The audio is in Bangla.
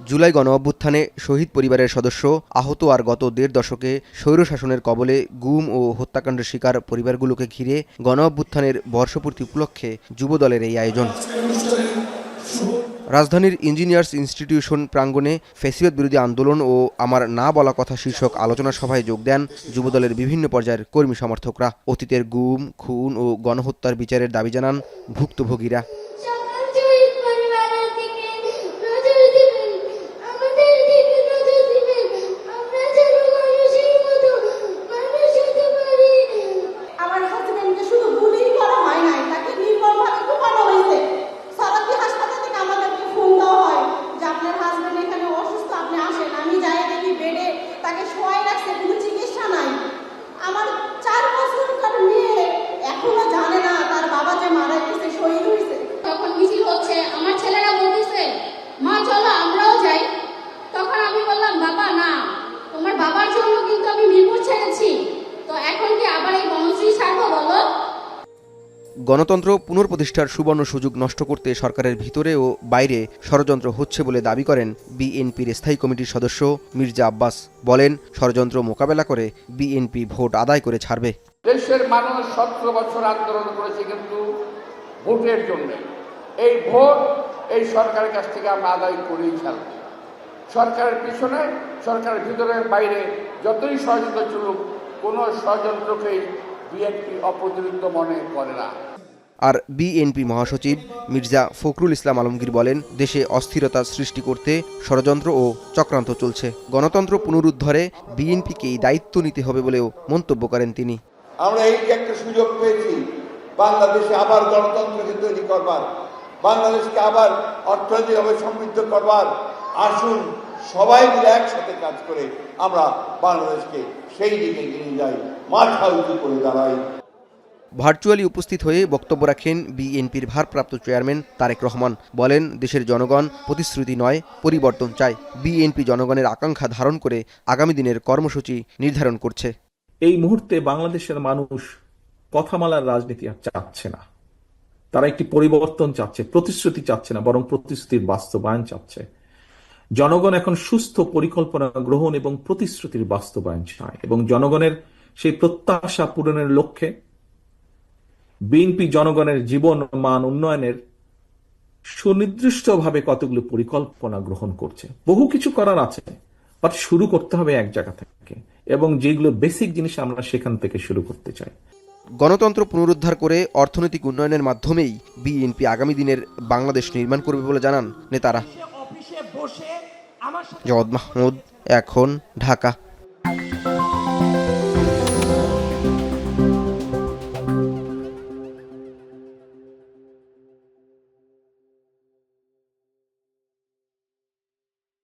জুলাই গণঅভ্যুত্থানে শহীদ পরিবারের সদস্য আহত আর গত দেড় দশকে স্বৈরশাসনের কবলে গুম ও হত্যাকাণ্ডের শিকার পরিবারগুলোকে ঘিরে গণঅভ্যুত্থানের বর্ষপূর্তি উপলক্ষে যুবদলের এই আয়োজন। রাজধানীর ইঞ্জিনিয়ার্স ইনস্টিটিউশন প্রাঙ্গণে ফ্যাসিবাদ বিরোধী আন্দোলন ও আমার না বলা কথা শীর্ষক আলোচনা সভায় যোগ দেন যুবদলের বিভিন্ন পর্যায়ের কর্মী সমর্থকরা। অতীতের গুম, খুন ও গণহত্যার বিচারের দাবি জানান ভুক্তভোগীরা। গণতন্ত্র পুনঃপ্রতিষ্ঠার সুবর্ণ সুযোগ নষ্ট করতে সরকারের ভিতরে ও বাইরে ষড়যন্ত্র হচ্ছে বলে দাবি করেন বিএনপির স্থায়ী কমিটির সদস্য মির্জা আব্বাস। বলেন, ষড়যন্ত্র মোকাবেলা করে বিএনপি ভোট আদায় করে ছাড়বে। দেশের মানুষ 17 বছর আন্দোলন করেছে কিন্তু ভোটের জন্য। এই ভোট এই সরকারের কাছ থেকে আমরা আদায় করেই ছাড়ব। সরকারের পিছনে, সরকারের ভিতরে বাইরে যতই ষড়যন্ত্র চলুক, কোনো ষড়যন্ত্রকেই বিএনপি অপ্রতিরোধ্য মনে করে না। আর বিএনপি মহাসচিব মির্জা ফখরুল ইসলাম আলমগীর বলেন, দেশে অস্থিরতা সৃষ্টি করতে ষড়যন্ত্র ও চক্রান্ত চলছে। গণতন্ত্র পুনরুদ্ধারে বিএনপিকেই দায়িত্ব নিতে হবে বলেও মন্তব্য করেন তিনি। আমরা এই যে একটা সুযোগ পেয়েছি বাংলাদেশে আবার গণতন্ত্রকে তৈরি করবার, বাংলাদেশকে আবার অর্থনৈতিকভাবে সমৃদ্ধ করবার, আসুন সবাই মিলে একসাথে কাজ করে আমরা বাংলাদেশকে সেই দিকে নিয়ে যাই, মাথা উঁচু করে দাঁড়াই। ভার্চুয়ালি উপস্থিত হয়ে বক্তব্য রাখেন বিএনপির ভারপ্রাপ্ত চেয়ারম্যান তারেক রহমান। বলেন, দেশের জনগণ প্রতিশ্রুতি নয়, পরিবর্তন চায়। বিএনপি জনগণের আকাঙ্ক্ষা ধারণ করে আগামী দিনের কর্মসূচি নির্ধারণ করছে। এই মুহূর্তে বাংলাদেশের মানুষ কথামালার রাজনীতি আর চাচ্ছে না। তারা একটি পরিবর্তন চাচ্ছে, প্রতিশ্রুতি চাচ্ছে না, বরং প্রতিশ্রুতির বাস্তবায়ন চাচ্ছে। জনগণ এখন সুস্থ পরিকল্পনা গ্রহণ এবং প্রতিশ্রুতির বাস্তবায়ন চায় এবং জনগণের সেই প্রত্যাশা পূরণের লক্ষ্যে বিএনপি জনগণের জীবন মান উন্নয়নের সুনির্দিষ্টভাবে কতগুলো পরিকল্পনা গ্রহণ করছে। বহু কিছু করার আছে, বাট শুরু করতে হবে এক জায়গা থেকে, এবং যেগুলো বেসিক জিনিস আমরা সেখান থেকে শুরু করতে চাই। গণতন্ত্র পুনরুদ্ধার করে অর্থনৈতিক উন্নয়নের মাধ্যমেই বিএনপি আগামী দিনের বাংলাদেশ নির্মাণ করবে বলে জানান নেতারা। জওয়াদ মাহমুদ, এখন, ঢাকা।